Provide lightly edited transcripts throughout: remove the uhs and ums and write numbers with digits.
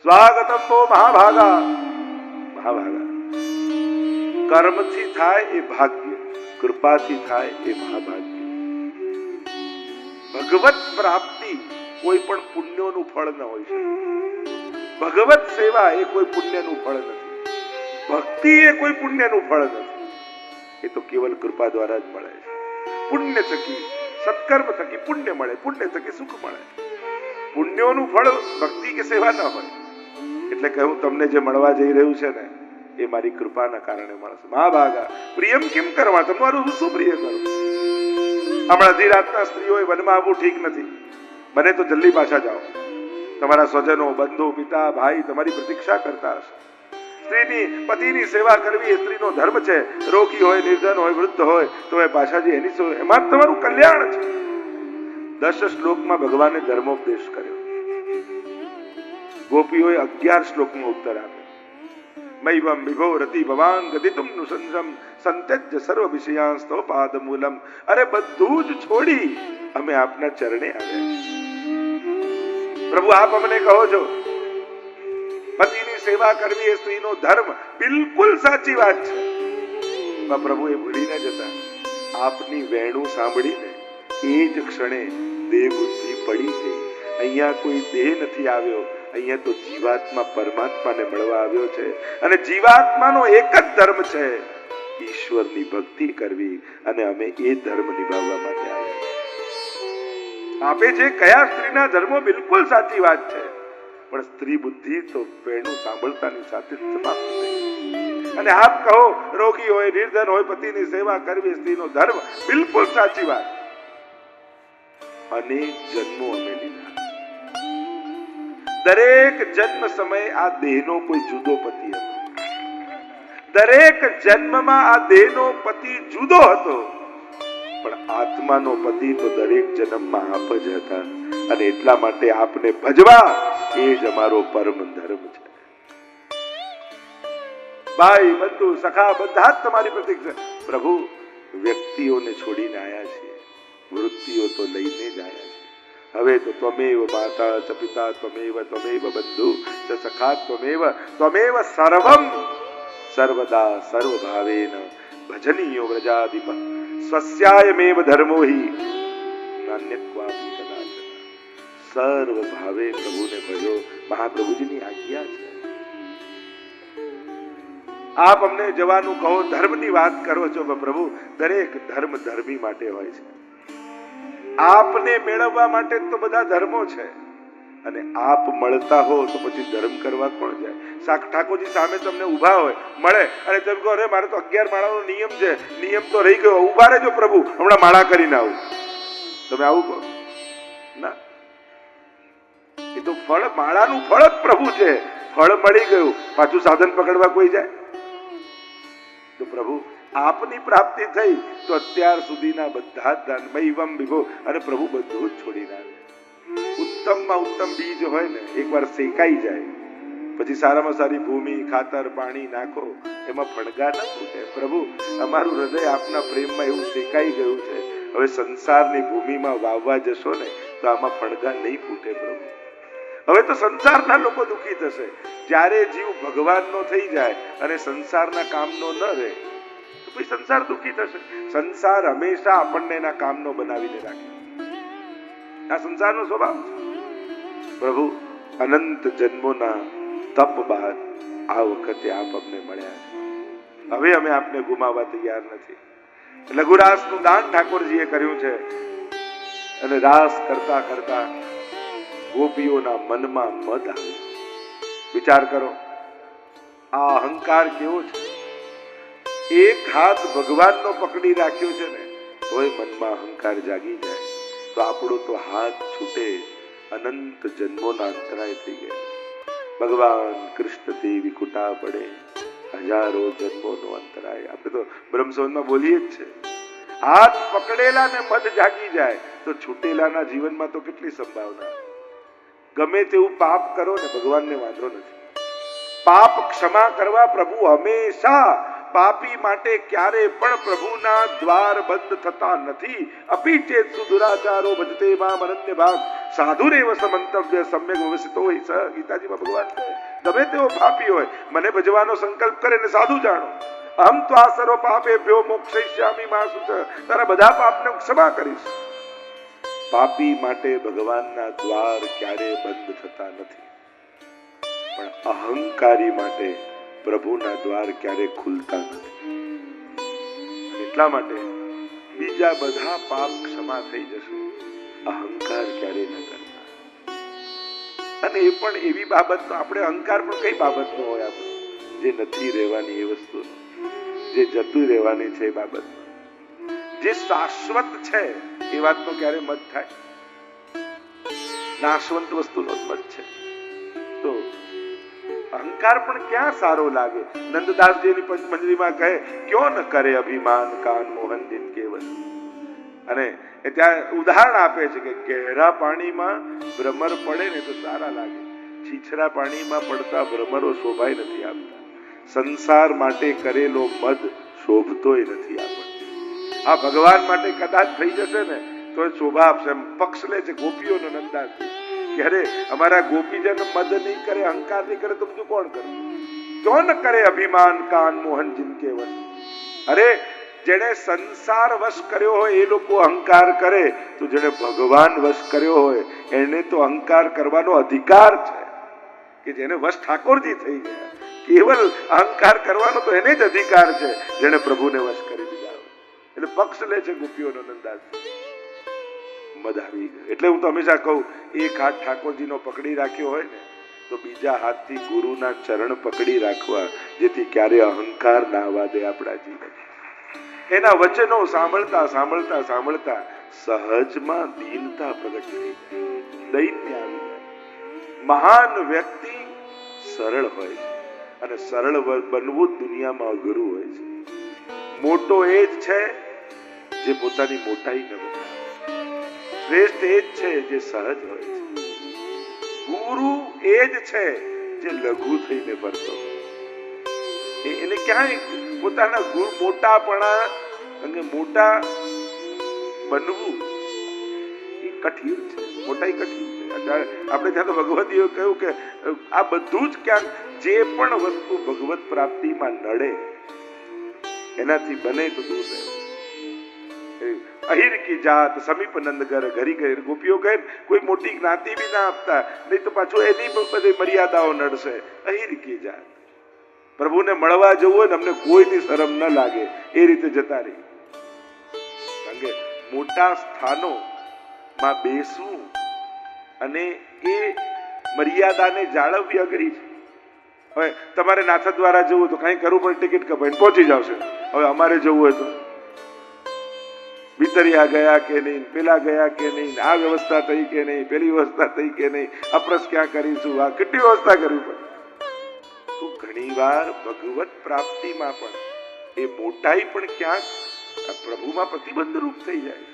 સ્વાગતમ વો મહાભાગા. મહાભાગા, કર્મથી થાય એ ભાગ્ય, કૃપાથી થાય એ મહાભાગ્ય. ભગવત પ્રાપ્તિ કોઈ પણ પુણ્યોનું ફળ ન હોય છે. ભગવત સેવા એ કોઈ પુણ્યનું ફળ નથી. ભક્તિ એ કોઈ પુણ્યનું ફળ નથી. એ તો કેવલ કૃપા દ્વારા જ મળે છે. પુણ્ય થકી, સત્કર્મ થકી પુણ્ય મળે, પુણ્ય થકી સુખ મળે. પુણ્યોનું ફળ ભક્તિ કે સેવા ન હોય. એટલે કહું, તમને જે મળવા જઈ રહ્યું છે ને, એ મારી કૃપાના કારણે મળશે. મહાભાગા, પ્રિયમ કેમ કરવા? તમારું શું પ્રિય કરો? હમણાં અડધી રાતના સ્ત્રીઓએ વનમાં આવવું ઠીક નથી. બને તો જલ્દી પાછા જાઓ. તમારા સ્વજનો, બંધુ, પિતા, ભાઈ તમારી પ્રતીક્ષા કરતા હશે. સ્ત્રીની, પતિની સેવા કરવી એ સ્ત્રીનો ધર્મ છે. રોગી હોય, નિર્ધન હોય, વૃદ્ધ હોય તો એ પાછા જે એની એમાં તમારું કલ્યાણ છે. 10 શ્લોકમાં ભગવાને ધર્મોપદેશ કર્યો. ગોપીઓએ 11 શ્લોકનો ઉત્તર આપ્યો. મૈવમ વિભો રતિ ભવાન ગદિતુમ નુસંસમ સંત્યજ્ય સર્વ વિષયાંસ્તો પાદમૂલમ. અરે બધું જ છોડી અમે આપના ચરણે આવ્યા. પ્રભુ, આપ અમને કહો છો પતિની સેવા કરવી એ સ્ત્રીનો ધર્મ. બિલકુલ સાચી વાત છે. પ્રભુ એ ભૂલી ન જતા. આપની વેણું સાંભળીને એ જ ક્ષણે દેહ બુદ્ધિ પડી ગઈ. અહીંયા કોઈ દેહ નથી આવ્યો. અહીંયા તો જીવાત્મા પરમાત્માને મળવા આવ્યો છે. અને જીવાત્માનો એક જ ધર્મ છે, ઈશ્વરની ભક્તિ કરવી. અને અમે એ ધર્મ નિભાવવા માટે આવ્યા. આપે જે કયા સ્ત્રીના ધર્મો, બિલકુલ સાચી વાત છે. પણ સ્ત્રી બુદ્ધિ તો વેણું સાંભળતાની સાથે જ સમાપ્ત થઈ. અને આપ કહો રોગી હોય, નિર્ધન હોય, પતિની સેવા કરવી સ્ત્રીનો ધર્મ. બિલકુલ સાચી વાત. અનેક જન્મો અમે લીધા. દરેક જન્મ સમયે આ દેહનો કોઈ જુદો પતિ હતો. દરેક જન્મમાં આ દેહનો પતિ જુદો હતો. પણ આત્માનો પતિ તો દરેક જન્મમાં આપ જ હતા. અને એટલા માટે આપને ભજવા એ જ અમારો પરમ ધર્મ છે. ભાઈ, બંધુ, સખા બધા જ તમારી પ્રતીક્ષા. પ્રભુ, વ્યક્તિઓને છોડીને આયા છીએ, વૃત્તિઓ તો લઈને જ આયા છીએ. હવે તો ત્વમેવ માતા ચ પિતા ત્વમેવ બંધુ ચ સખા ત્વમેવ સર્વમ સર્વદા સર્વભાવેન ભજનીયો વ્રજાધિપ સ્વસ્યાયમેવ ધર્મો હિ નાન્યક્વાપી કદાચન. સર્વભાવે પ્રભુને ભજો. મહાપ્રભુજીની આજ્ઞા છે. આપ અમને જવાનું કહો, ધર્મની વાત કરો છો. પ્રભુ, દરેક ધર્મ ધર્મી માટે હોય છે. આપને મેળવવા માટે તો બધા ધર્મો છે. અને આપ મળતા હો તો પછી ધર્મ કરવા કોણ જાય? ઠાકોરજી સામે તમને ઉભા હોય, મળે અને તેમ કહો, અરે મારે તો 11 માળાનો નિયમ છે, નિયમ તો રહી ગયો. ઉભા રહેજો પ્રભુ, હમણાં માળા કરીને આવું. તમે આવું કહો ના. એ તો ફળ, માળાનું ફળ જ પ્રભુ છે. ફળ મળી ગયું, પાછું સાધન પકડવા કોઈ જાય? તો પ્રભુ, આપની પ્રાપ્તિ થઈ તો અત્યાર સુધીના બધા જ દાન મૈવમ વિભો. અને પ્રભુ બધું જ છોડીને આવે. ઉત્તમમાં ઉત્તમ બીજ હોય ને, એકવાર શેકાઈ જાય પછી સારામાં સારી ભૂમિ, ખાતર, પાણી નાખો, એમાં ફણગા ન ફૂટે. પ્રભુ, અમારું હૃદય આપના પ્રેમમાં એવું શેકાઈ ગયું છે. હવે સંસારની ભૂમિમાં વાવવા જશો ને તો આમાં ફણગા નહીં ફૂટે. પ્રભુ, હવે તો સંસારના લોકો દુઃખી થશે. જ્યારે જીવ ભગવાનનો થઈ જાય અને સંસારના કામનો ન રહે તો પછી સંસાર દુઃખી થશે. સંસાર હંમેશા આપણને એના કામનો બનાવીને રાખે. આ સંસારનો સ્વભાવ છે. પ્રભુ, અનંત જન્મોના તપ બાદ આ વખતે આપ અમને મળ્યા છે. હવે અમે આપને ગુમાવવા તૈયાર નથી. લઘુરાસનું દાન ઠાકોરજીએ કર્યું છે. અને રાસ કરતા કરતા ગોપીઓના મનમાં મદ આવ્યો. વિચાર કરો, આ અહંકાર કેવો છે. એક હાથ ભગવાનનો પકડી રાખ્યો છે ને, તોય મનમાં અહંકાર જાગી જાય તો આપણો તો હાથ છૂટે. અનંત જન્મોના અંતરાય થઈ ગયા. ભગવાન કૃષ્ણથી વિકુટા પડે, હજારો જન્મોનો અંતરાય. આપણે તો બ્રહ્મસંવતમાં બોલીએ જ છે, હાથ પકડેલા ને મદ જાગી જાય તો છૂટેલાના જીવનમાં તો કેટલી સંભાવના. ગમે તેવું પાપ કરો ને, ભગવાનને વાંધો નથી. પાપ ક્ષમા કરવા પ્રભુ હંમેશા પાપી માટે ક્યારે પણ પ્રભુના દ્વાર બંધ થતા નથી. અપી ચેત સુદુરાચારો ભજતે મામ અનન્ય ભાગ સાધુરેવ સમંતવ્ય સમ્યક વ્યવસિતો હિ સ. ગીતાજીમાં ભગવાન કહે ગમે તેવો પાપી હોય મને ભજવાનો સંકલ્પ કરે ને સાધુ જાણો. અહમ તો આ સર્વ પાપેભ્યો મોક્ષયિષ્યામિ મા શુચ. તારા બધા પાપને ક્ષમા કરીશ. પાપી માટે ભગવાનના દ્વાર ક્યારે બંધ થતા નથી, પણ અહંકારી માટે પ્રભુના દ્વાર ક્યારે ખુલતા નથી. એટલા માટે બીજા બધા પાપ ક્ષમા થઈ જશે, અહંકાર ક્યારે ન કરતા. અને એ પણ એવી બાબતનો, આપણે અહંકાર પણ કઈ બાબતનો હોય, આપણે જે નથી રહેવાની એ વસ્તુનો, જે જતું રહેવાની છે એ બાબતનો, જે શાશ્વત છે એ વાતનો ક્યારે મત થાય? નાશવંત વસ્તુનો જ મત છે. તો અહંકાર પણ ક્યાં સારો લાગે? નંદદાસજીની પંચમંજરીમાં કહે ક્યો ન કરે અભિમાન કાન મોહન દિન કેવલ. અને ત્યાં ઉદાહરણ આપે છે કે ગહેરા પાણીમાં ભ્રમર પડે ને તો સારા લાગે, છીછરા પાણીમાં પડતા ભ્રમરો શોભાય નથી આપતા. સંસાર માટે કરેલો મદ શોભતોય નથી આપણને. આ ભગવાન માટે કદાચ થઈ જશે ને તો શોભા આપશે. પક્ષ લે છે ગોપીઓનો નંદાસ કે અરે અમારા ગોપીજન મદ નહીં કરે, અહંકાર નહીં કરે તો બીજું કોણ કરે? ક્યો ન કરે અભિમાન કાન મોહન જિન કેવલ. અરે જેને સંસાર વશ કર્યો હોય એ લોકો અહંકાર કરે, તો જેને ભગવાન વશ કર્યો હોય એને તો અહંકાર કરવાનો અધિકાર છે. કે જેને વશ ઠાકોરજી થઈ ગયા, કેવલ અહંકાર કરવાનો તો એને જ અધિકાર છે જેને પ્રભુને વશ કરી દીધા હોય. એટલે પક્ષ લે છે ગોપીઓનો નંદાસ. મદ આવી ગયો. એટલે હું તો હંમેશા કહું, એક હાથ ઠાકોરજીનો પકડી રાખ્યો હોય ને તો બીજા હાથથી ગુરુના ચરણ પકડી રાખવા, જેથી ક્યારે અહંકાર ના આવવા દે આપણા જીવન. એના વચનો સાંભળતા સાંભળતા સાંભળતા સહજમાં દીનતા પ્રગટ થઈ જાય, દૈન્ય આવી જાય. મહાન વ્યક્તિ સરળ હોય છે, અને સરળ બનવું દુનિયામાં અઘરું હોય છે. મોટો એ જ છે જે પોતાની મોટાઈ ન બતાવે, શ્રેષ્ઠ એ જ છે જે સહજ હોય છે. ગુરુ એ જ છે જે લઘુ થઈને ફરતો. એને ક્યાંય પોતાના ગુરુ મોટાપણા અને મોટા બનવું એ કઠિન છે, મોટાઈ કઠિન છે. આપણે ત્યાં તો ભગવતીએ કહ્યું કે આ બધું જ ક્યાંક જે પણ વસ્તુ ભગવત પ્રાપ્તિમાં નડે એનાથી બને તો દૂર રહે. અહિર કી જાત સમીપ નંદ ઘર ઘરી ઘર. ગોપીઓ કહે કોઈ મોટી જ્ઞાતિ બી ના આપતા, નહીં તો પાછું એની બધી મર્યાદાઓ નડશે. અહિર કી જાત, પ્રભુને મળવા જવું હોય ને અમને કોઈની શરમ ન લાગે એ રીતે જતા રહી. કારણ કે મોટા સ્થાનોમાં બેસવું અને એ મર્યાદાને જાળવવી અઘરી છે. હવે તમારે નાથા દ્વારા જવું તો કઈ કરવું પડે, ટિકિટ કપાઈને પહોંચી જાવશે. હવે અમારે જવું હોય તો ભીતરિયા ગયા કે નહીં, પેલા ગયા કે નહીં, આ વ્યવસ્થા થઈ કે નહીં, પેલી વ્યવસ્થા થઈ કે નહીં, અપ્રસ ક્યાં કરીશું, આ કેટલી વ્યવસ્થા કરવી પડે. તો ઘણી વાર ભગવત પ્રાપ્તિમાં પણ એ મોટાઈ પણ ક્યાંક પ્રભુમાં પ્રતિબંધ રૂપ થઈ જાય.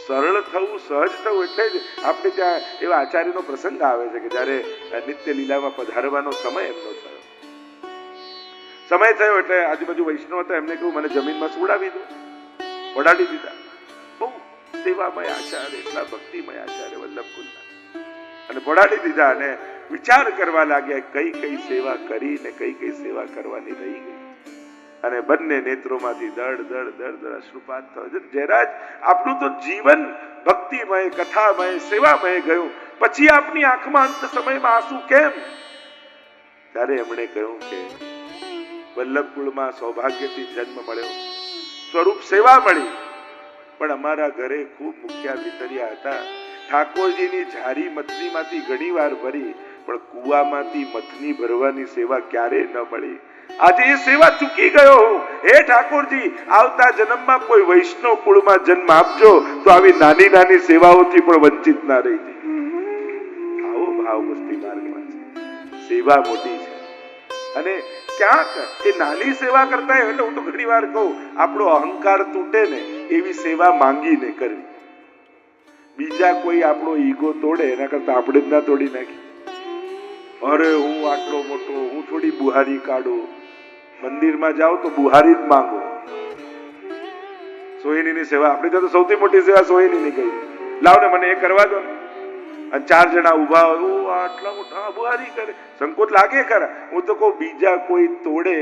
સરળ થવું, સહજ થવું. એટલે જ આપણે ત્યાં એવા આચાર્યનો પ્રસંગ આવે છે કે જયારે નિત્ય લીલામાં પધારવાનો સમય એમનો થયો. સમય થયો એટલે આજુબાજુ વૈષ્ણવ હતા, એમને કહ્યું મને જમીનમાં સુવડાવી દો. ઓડાડી દીધા. બહુ સેવામય આચાર્ય, એટલા ભક્તિમય આચાર્ય વલ્લભકુલના. અને પડાડી દીધા અને વિચાર કરવા લાગ્યા કઈ કઈ સેવા કરી ને કઈ કઈ સેવા કરવાની રહી ગઈ. અને બંને નેત્રોમાંથી દળ દળ દળ દળ અશ્રુપાત થયો. જયરાજ આપણું તો જીવન ભક્તિમય, કથામય, સેવામય ગયું, પછી આપની આંખમાં અંત સમયમાં આંસુ કેમ? ત્યારે એમણે કહ્યું કે વલ્લભકુળમાં સૌભાગ્યથી જન્મ મળ્યો, સ્વરૂપ સેવા મળી, પણ અમારા ઘરે ખૂબ મુખ્યા ભીતરિયા હતા. ઠાકોરજીની ઝારી મથનીમાંથી ઘણી વાર ભરી, પણ કુવામાંથી મથની ભરવાની સેવા ક્યારે ન મળી. આજે એ સેવા ચૂકી ગયો હું. હે ઠાકોરજી, આવતા જન્મમાં કોઈ વૈષ્ણવ કુળમાં જન્મ આપજો તો આવી નાની નાની સેવાઓથી પણ વંચિત ના રહી જાય. આવો ભાવ મુક્તિ માર્ગમાં છે. સેવા મોટી છે અને ક્યાંક એ નાની સેવા કરતા હોય. એટલે હું તો ઘણી વાર કહું, આપણો અહંકાર તૂટે ને એવી સેવા માંગીને કરવી. બીજા કોઈ આપણો ઈગો તોડે એના કરતા આપણે જ ના તોડી નાખી. અરે હું આટલો મોટો, હું થોડી બુહારી કાઢું. મંદિરમાં જાઓ તો બુહારી જ માંગો. સોહિનીની સેવા આપણી તો સૌથી મોટી સેવા સોહિનીની ગઈ. લાવ ને મને એ કરવા દો ને. અને 4 જણા ઉભા હોય, આટલા મોટા બુહારી કરે, સંકોચ લાગે ખરા. હું તો કહું બીજા કોઈ તોડે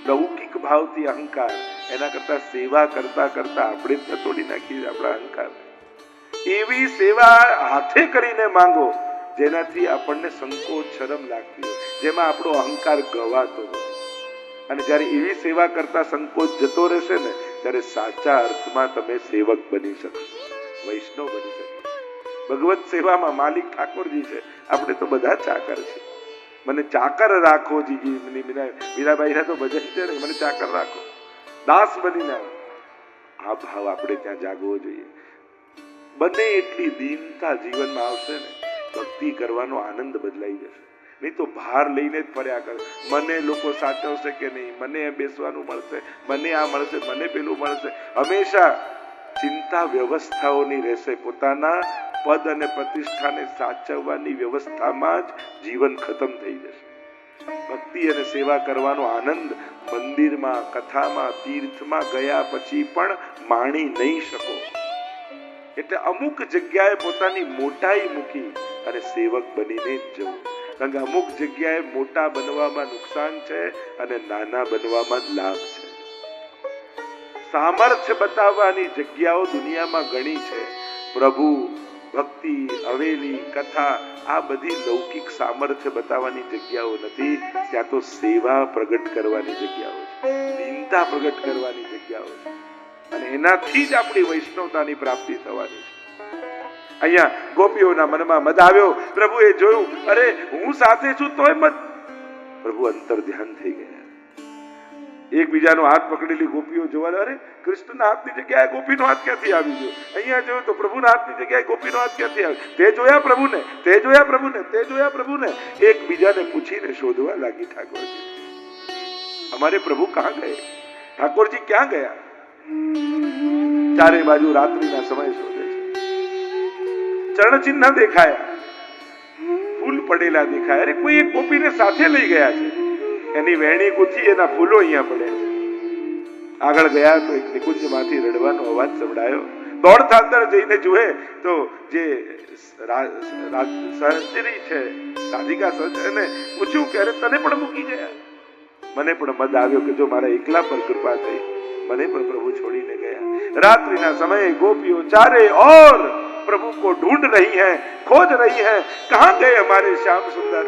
લૌકિક ભાવથી અહંકાર, એના કરતા સેવા કરતા કરતા આપણે જ તોડી નાખીએ આપણા અહંકાર. એવી સેવા હાથે કરીને માંગો જેનાથી આપણને સંકોચ શરમ લાગતી હોય, જેમાં આપણો અહંકાર ગવાતો હોય. અને જ્યારે એવી સેવા કરતા સંકોચ જતો રહેશે ને, ત્યારે સાચા અર્થમાં તમે સેવક બની શકશો, વૈષ્ણવ બની શકશો. ભગવત સેવામાં માલિક ઠાકોરજી છે, આપણે તો બધા ચાકર છે. મને ચાકર રાખો જીજી, મીરાબાઈ તો ભજન છે ને, મને ચાકર રાખો, દાસ બનીને. આ ભાવ આપણે ત્યાં જાગવો જોઈએ. બને એટલી દીનતા જીવનમાં આવશે ને, ભક્તિ કરવાનો આનંદ બદલાઈ જશે. નહીં તો ભાર લઈને જ ફર્યા કરે. મને લોકો સાચવશે કે નહીં, મને બેસવાનું મળશે, મને આ મળશે, મને પેલું મળશે. હંમેશા ચિંતા વ્યવસ્થાઓની રહેશે. પોતાના પદ અને પ્રતિષ્ઠાને સાચવવાની વ્યવસ્થામાં જ જીવન ખતમ થઈ જશે. ભક્તિ અને સેવા કરવાનો આનંદ મંદિરમાં, કથામાં, તીર્થમાં ગયા પછી પણ માણી નહીં શકો. એટલે અમુક જગ્યાએ પોતાની મોટાઈ મૂકી અને સેવક બનીને જ જવું. કારણ કે અમુક જગ્યાએ મોટા બનવામાં નુકસાન છે અને નાના બનવામાં જ લાભ છે. સામર્થ્ય બતાવવાની જગ્યાઓ દુનિયામાં ઘણી છે. પ્રભુ, ભક્તિ, હવેલી, કથા, આ બધી લૌકિક સામર્થ્ય બતાવવાની જગ્યાઓ નથી. ત્યાં તો સેવા પ્રગટ કરવાની જગ્યાઓ છે, દીનતા પ્રગટ કરવાની જગ્યાઓ છે. અને એનાથી જ આપણી વૈષ્ણવતાની પ્રાપ્તિ થવાની છે. અહીંયા ગોપીઓના મનમાં મદ આવ્યો. પ્રભુએ જોયું, અરે હું સાથે છું તોય મત. પ્રભુ અંતર ધ્યાન થઈ ગયા. એકબીજાનો હાથ પકડેલી ગોપીઓ જોવા, અરે કૃષ્ણના હાથની જગ્યાએ ગોપીનો હાથ ક્યાંથી આવી ગયો? અહીંયા જોયું તો પ્રભુના હાથની જગ્યાએ ગોપીનો હાથ ક્યાંથી આવ્યો? તે જોયા પ્રભુને, તે જોયા પ્રભુને, તે જોયા પ્રભુને. એકબીજાને પૂછીને શોધવા લાગી ઠાકોરજી. અમારે પ્રભુ કહા ગયે? ઠાકોરજી ક્યાં ગયા? ચારે બાજુ રાત્રિના સમય શોધે છે. ચરણ ચિહ્ન દેખાયા, ફૂલ પડેલા દેખાયા. અરે કોઈ એક ગોપીને સાથે લઈ ગયા છે. એની વેણી ગુથી, એના ફૂલો અહીંયા પડે છે. આગળ ગયા તો એક નિકુંજમાંથી રડવાનો અવાજ સંભળાયો. દોડતા અંદર જઈને જુએ તો જે સહચરી છે, રાધિકા સહચરીને પૂછ્યું કે અરે તને પણ મૂકી ગયા? મને પણ મદ આવ્યો કે જો મારા એકલા પર કૃપા થઈ, મને પણ પ્રભુ છોડીને ગયા. रात्रि समय गोपियों चारे और प्रभु को ढूंढ रही हैं, खोज रही हैं, कहाँ गए हमारे श्याम सुंदर.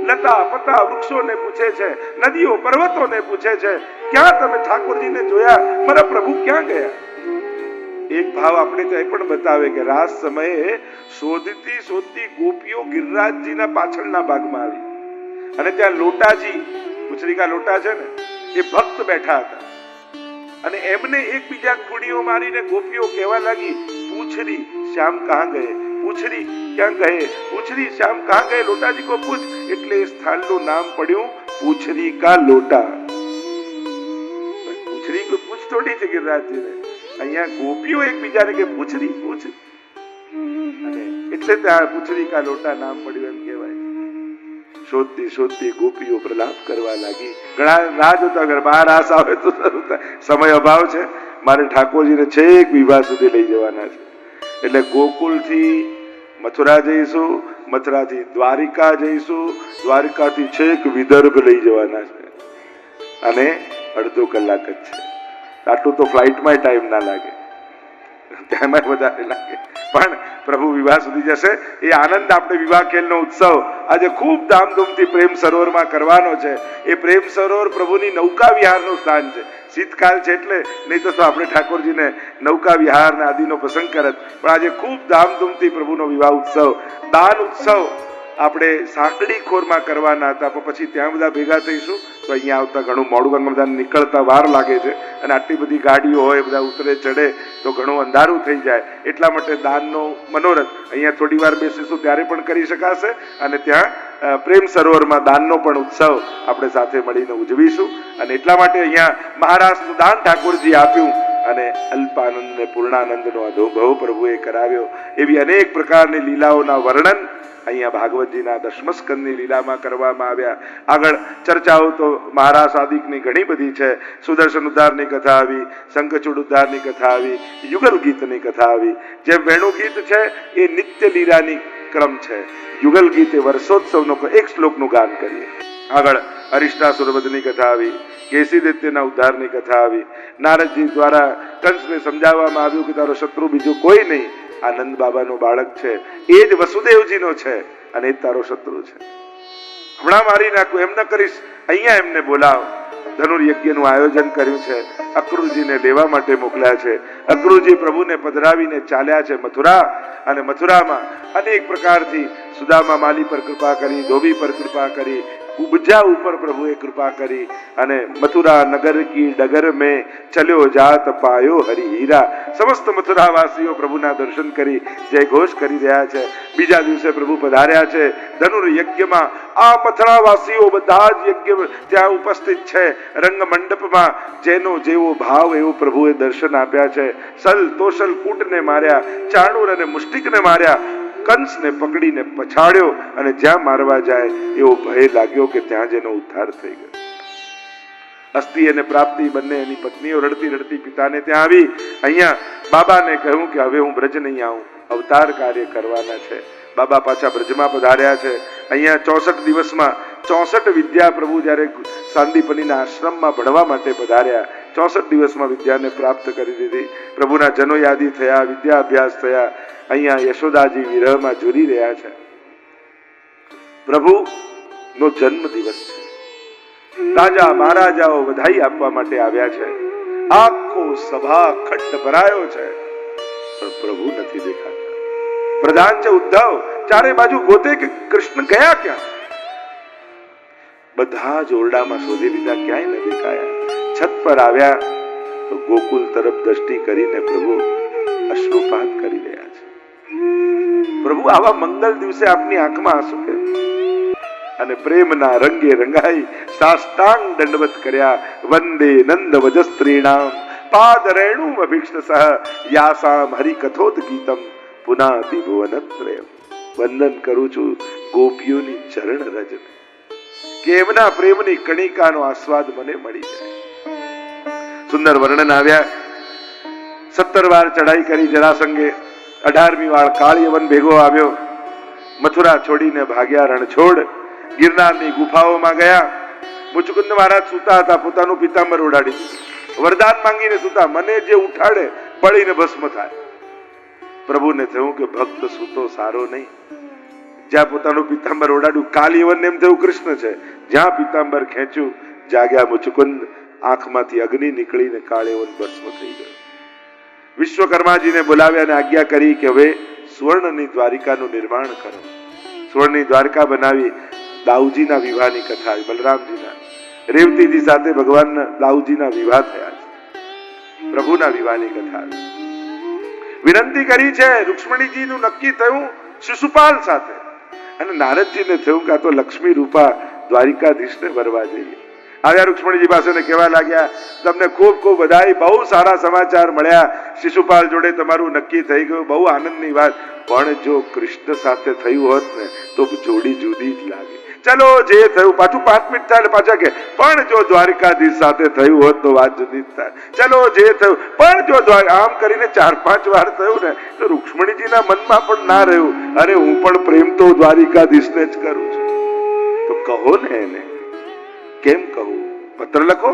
लता पता वृक्षों ने पूछे छे, नदियों पर्वतों ने पूछे छे, क्या તમે ઠાકોરજીને જોયા? મારા પ્રભુ ક્યાં ગયા? એક ભાવ આપણે તો એ પણ બતાવે કે રાત સમયે શોધતી શોધતી ગોપીઓ ગિરિરાજજીના પાછળના ભાગમાં આવી અને ત્યાં લોટાજી, પુછરીકા લોટા છે ને, એ ભક્ત બેઠા હતા અને એમને એકબીજા ખૂણીઓ મારીને ગોપીઓ કહેવા લાગી, પૂછરી શ્યામ કહાં ગયે, પૂછરી ક્યાં ગયે, પૂછરી શ્યામ કહાં ગયે, લોટાજી કો પૂછ. એટલે એ સ્થાનનું નામ પડ્યું પૂછરી કા લોટા. પૂછરી કોઈ પૂછ થોડી છે ગિરિરાજજીને, અહીંયા ગોપીઓ એકબીજાને કે પૂછરી પૂછ, અને એટલે ત્યાં પૂછરી કા લોટા નામ પડ્યું એમ કહેવાય. શોધતી શોધતી ગોપીઓ પ્રલાપ કરવા લાગી. ઘણા ના જોતા ઘર બહાર આસ આવે તો સમય અભાવ છે, મારે ઠાકોરજીને છેક વિવાહ સુધી લઈ જવાના છે. એટલે ગોકુલ થી મથુરા જઈશું, મથુરાથી દ્વારિકા જઈશું, દ્વારિકાથી છેક વિદર્ભ લઈ જવાના છે અને અડધો કલાક જ છે. આટલું તો ફ્લાઇટમાં ટાઈમ ના લાગે, ત્યાંમાં વધારે લાગે, પણ પ્રભુ વિવાહ સુધી જશે. એ આનંદ આપણે વિવાહ ખેલનો ઉત્સવ આજે ખૂબ ધામધૂમથી પ્રેમ સરોવરમાં કરવાનો છે. એ પ્રેમ સરોવર પ્રભુની નૌકા વિહારનું સ્થાન છે. શીતકાલ છે એટલે, નહીં તો આપણે ઠાકોરજીને નૌકા વિહાર ને આદિનો પ્રસંગ કરત, પણ આજે ખૂબ ધામધૂમથી પ્રભુનો વિવાહ ઉત્સવ, દાન ઉત્સવ આપણે સાંકડી ખોરમાં કરવાના હતા, પણ પછી ત્યાં બધા ભેગા થઈશું તો અહીંયા આવતા ઘણું મોડું, કારણ બધા નીકળતા વાર લાગે છે અને આટલી બધી ગાડીઓ હોય, બધા ઉતરે ચડે તો ઘણું અંધારું થઈ જાય. એટલા માટે દાનનો મનોરથ અહીંયા થોડી વાર બેસીશું ત્યારે પણ કરી શકાશે અને ત્યાં પ્રેમ સરોવરમાં દાનનો પણ ઉત્સવ આપણે સાથે મળીને ઉજવીશું. અને એટલા માટે અહીંયા મહારાષ્ટ્રનું દાન ઠાકોરજી આપ્યું અને અલ્પાનંદ ને પૂર્ણાનંદનો અનુભવ પ્રભુએ કરાવ્યો. એવી અનેક પ્રકારની લીલાઓના વર્ણન અહીંયા ભાગવતજીના દશમ સ્કંદની લીલામાં કરવામાં આવ્યા. આગળ ચર્ચાઓ તો મહારાસ આદિકની ઘણી બધી છે. સુદર્શન ઉદ્ધારની કથા આવી, શંખચૂડ ઉદ્ધારની કથા આવી, યુગલ ગીતની કથા આવી. જે વેણુ ગીત છે એ નિત્ય લીલાની ક્રમ છે. યુગલ ગીત એ વર્ષોત્સવનો એક શ્લોકનું ગાન કરીએ. આગળ અરિષ્ટાસુરવધની કથા આવી, કેસીદૈત્યના ઉદ્ધારની કથા આવી. નારદજી દ્વારા કંસને સમજાવવામાં આવ્યું કે તારો શત્રુ બીજું કોઈ નહીં, આ નંદ બાબાનો બાળક છે, એ જ વસુદેવજીનો છે અને એ જ તારો શત્રુ છે. હમણાં મારી નાખું, એમ ન કરીશ, અહીંયા એમને બોલાવ. ધનુર્યજ્ઞનું આયોજન કર્યું છે, અક્રૂરજીને લેવા માટે મોકલ્યા છે. અક્રૂરજી પ્રભુને પધરાવીને ચાલ્યા છે મથુરા, અને મથુરામાં અનેક પ્રકારથી સુદામા માલી પર કૃપા કરી, ધોબી પર કૃપા કરી, ઉપજા ઉપર પ્રભુએ કૃપા કરી, અને મથુરા નગર કી ડગર મેં ચલ્યો જાત પાયો હરિ હીરા. સમસ્ત મથુરાવાસીઓ પ્રભુના દર્શન કરી જય ઘોષ કરી રહ્યા છે. બીજા દિવસે પ્રભુ પધાર્યા છે ધનુર્યજ્ઞમાં. આ મથુરાવાસીઓ બધા જ યજ્ઞ ત્યાં ઉપસ્થિત છે. રંગ મંડપમાં જેનો જેવો ભાવ એવો પ્રભુએ દર્શન આપ્યા છે. સલ તોષલ કૂટને માર્યા, ચાણૂર અને મુષ્ટિકને માર્યા, કંસને પકડીને પછાડ્યો, અને જ્યાં મારવા જાય એવો ભય લાગ્યો કે ત્યાં જેનો ઉદ્ધાર થઈ ગયો. અસ્થિ અને પ્રાપ્તિ બંને એની પત્નીઓ રડતી રડતી પિતાને ત્યાં આવી. અહીંયા બાબાને કહ્યું કે હવે હું બ્રજ નહીં આવું, અવતાર કાર્ય કરવાના છે. બાબા પાછા બ્રજમાં પધાર્યા છે. અહીંયા 64 દિવસમાં 64 વિદ્યા પ્રભુ જ્યારે સાંદીપનીના આશ્રમમાં ભણવા માટે પધાર્યા, 64 દિવસમાં વિદ્યાને પ્રાપ્ત કરી દીધી. પ્રભુના જનો યાદી થયા, વિદ્યા અભ્યાસ થયા. અહીંયા યશોદાજી વિરહમાં ઝૂરી રહ્યા છે. પ્રભુનો જન્મ દિવસ છે. રાજા મહારાજાઓ વધાઈ આપવા માટે આવ્યા છે. આખો સભા ખંડ ભરાયો છે, પણ પ્રભુ નથી દેખાતા. પ્રધાન છે ઉદ્ધવ, ચારે બાજુ ગોતે કે કૃષ્ણ ગયા ક્યાં. બધા જ ઓરડામાં શોધી લીધા, ક્યાંય ન દેખાયા. છત પર આવ્યા તો ગોકુલ તરફ દ્રષ્ટિ કરીને પ્રભુ અશ્રુપાત કરી રહ્યા છે. પ્રભુ આવા મંગલ દિવસે આપની આંખમાં આંસુ કેમ? અને પ્રેમના રંગે રંગાઈ સાષ્ટાંગ દંડવત કર્યા. વંદે નંદ વજસ્ત્રીણામ પાદ રેણુમ અભિષ્ટ સહ યાસામ હરિકથોત ગીતમ પુનાતિ ભુવનત્રયમ. વંદન કરું છું ગોપીઓની ચરણ રજને, કે એમના પ્રેમની કણિકાનો આસ્વાદ મને મળી જાય. સુંદર વર્ણન આવ્યા. 17 વાર ચડાઈ કરી જરાસંઘે, 18મી વાર કાળયવન ભેગો આવ્યો. મથુરા છોડીને ભાગ્યા રણછોડ. ગિરનારની ગુફાઓમાં ગયા. મુચુકુંદ મહારાજ સૂતા હતા, પોતાનું પિતાંબર ઓઢાડી દીધું, વરદાન માંગીને સૂતા, મને જે ઉઠાડે પડીને ભસ્મ થાય. પ્રભુને થયું કે ભક્ત સૂતો સારો નહીં. જ્યાં પોતાનું પિતાંબર ઓઢાડ્યું, કાલિયવન એમ થયું કૃષ્ણ છે. જ્યાં પિતાંબર ખેંચ્યું, જાગ્યા મુચુકુંદ. આંખમાંથી અગ્નિ નીકળીને કાળિયવન ભસ્મ થઈ ગયો. વિશ્વકર્માજીને બોલાવ્યા અને આજ્ઞા કરી કે હવે સુવર્ણની દ્વારિકાનું નિર્માણ કરો. સુવર્ણની દ્વારકા બનાવી. દાઉજીના વિવાહની કથા આવી, બલરામજીના. રેવતીજી સાથે ભગવાન દાઉજીના વિવાહ થયા છે. પ્રભુના વિવાહની કથા આવી. વિનંતી કરી છે. રૂક્ષ્મણીજીનું નક્કી થયું શિશુપાલ સાથે, અને નારદજીને થયું કે આ તો લક્ષ્મી રૂપા દ્વારિકાધીશને વરવા જઈએ. આવ્યા રૂક્ષ્મણીજી પાસે ને કહેવા લાગ્યા, તમને ખૂબ ખૂબ બધાઈ, બહુ સારા સમાચાર મળ્યા. શિશુપાલ જોડે તમારું નક્કી થઈ ગયું, બહુ આનંદની વાત. પણ જો કૃષ્ણ સાથે થયું હોત ને તો જોડી જુદી જ લાગે. ચલો જે થયું, પાછું 5 મિનિટ થાય પાછા કે પણ જો દ્વારિકાધીશ સાથે થયું હોત તો વાત જુદી જ થાય. ચલો જે થયું, પણ જો આમ કરીને 4-5 વાર થયું ને તો રૂક્ષ્મણીજીના મનમાં પણ ના રહ્યું, અરે હું પણ પ્રેમ તો દ્વારિકાધીશને જ કરું છું. તો કહો ને એને. કેમ કહું? પત્ર લખો.